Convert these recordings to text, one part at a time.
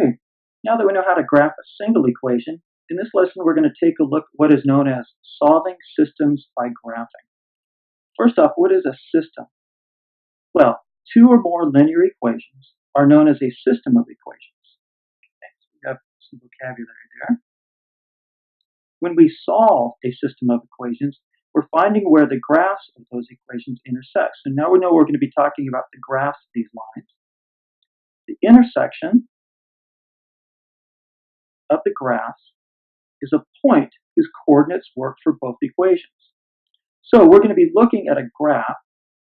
Okay, now that we know how to graph a single equation, in this lesson we're going to take a look at what is known as solving systems by graphing. First off, what is a system? Well, two or more linear equations are known as a system of equations. Okay, so we have some vocabulary there. When we solve a system of equations, we're finding where the graphs of those equations intersect. So now we know we're going to be talking about the graphs of these lines. The intersection of the graphs is a point whose coordinates work for both equations. So we're going to be looking at a graph.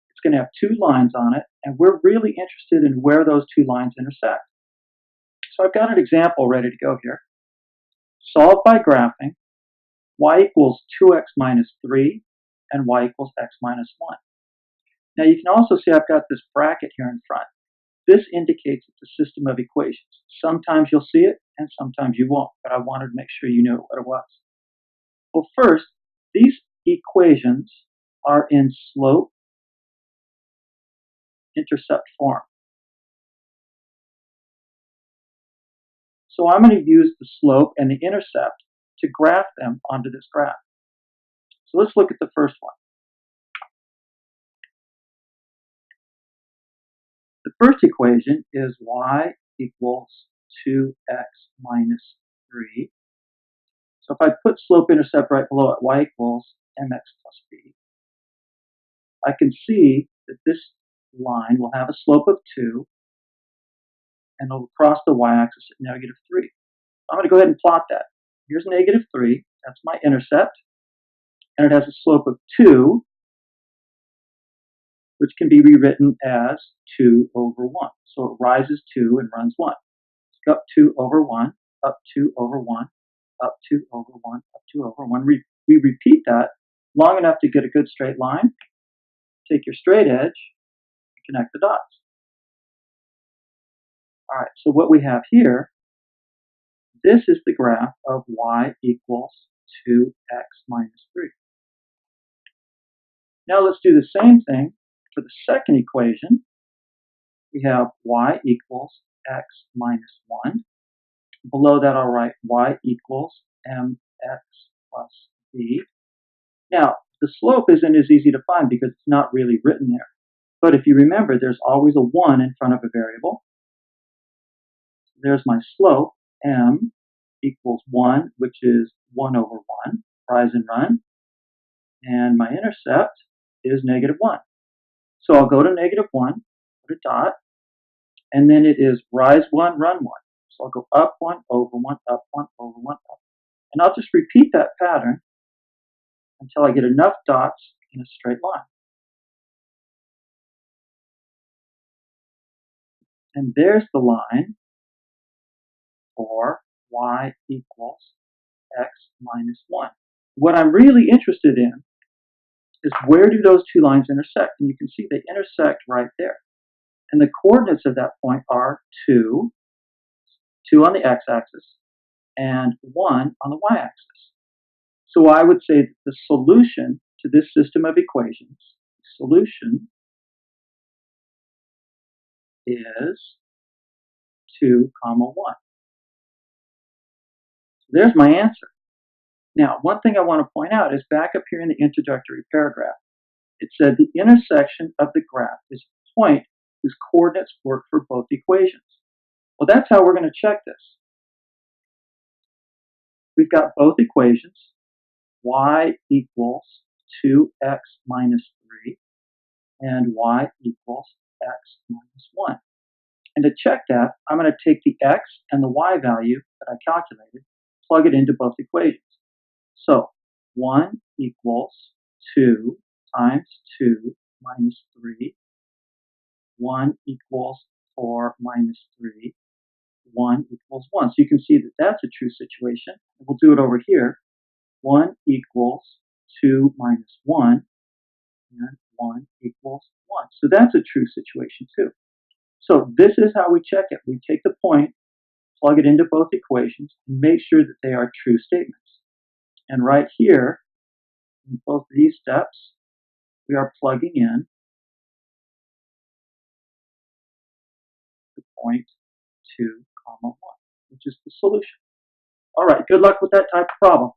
It's going to have two lines on it, and we're really interested in where those two lines intersect. So I've got an example ready to go here. Solve by graphing y equals 2x minus 3 and y equals x minus 1. Now you can also see I've got this bracket here in front. This indicates it's a system of equations. Sometimes you'll see it and sometimes you won't, but I wanted to make sure you knew what it was. Well, first, these equations are in slope-intercept form. So I'm going to use the slope and the intercept to graph them onto this graph. So let's look at the first one. The first equation is y equals 2x minus 3. So if I put slope-intercept right below it, y equals mx plus b, I can see that this line will have a slope of 2 and it'll cross the y-axis at negative 3. I'm going to go ahead and plot that. Here's negative 3, that's my intercept, and it has a slope of 2, which can be rewritten as 2 over 1. So it rises 2 and runs 1. So up 2 over 1, up 2 over 1, up 2 over 1, up 2 over 1. We repeat that long enough to get a good straight line. Take your straight edge and connect the dots. All right, so what we have here, this is the graph of y equals 2x minus 3. Now let's do the same thing for the second equation. We have y equals x minus 1. Below that I'll write y equals mx plus b. Now, the slope isn't as easy to find because it's not really written there. But if you remember, there's always a 1 in front of a variable. There's my slope, m equals 1, which is 1 over 1, rise and run. And my intercept is negative 1. So I'll go to negative 1, put a dot, and then it is rise 1, run 1. So I'll go up 1, over 1, up 1, over 1, up. And I'll just repeat that pattern until I get enough dots in a straight line. And there's the line for y equals x minus 1. What I'm really interested in is where do those two lines intersect? And you can see they intersect right there. And the coordinates of that point are 2 on the x-axis, and 1 on the y-axis. So I would say that the solution to this system of equations, solution is 2, 1. So there's my answer. Now, one thing I want to point out is back up here in the introductory paragraph, it said the intersection of the graph is a point whose coordinates work for both equations. Well, that's how we're going to check this. We've got both equations, y equals 2x minus 3 and y equals x minus 1. And to check that, I'm going to take the x and the y value that I calculated, plug it into both equations. So 1 equals 2 times 2 minus 3. 1 equals 4 minus 3. 1 equals 1. So you can see that that's a true situation. We'll do it over here. 1 equals 2 minus 1. And 1 equals 1. So that's a true situation too. So this is how we check it. We take the point, plug it into both equations, and make sure that they are true statements. And right here, in both of these steps, we are plugging in the point 2, 1. which is the solution. All right, good luck with that type of problem.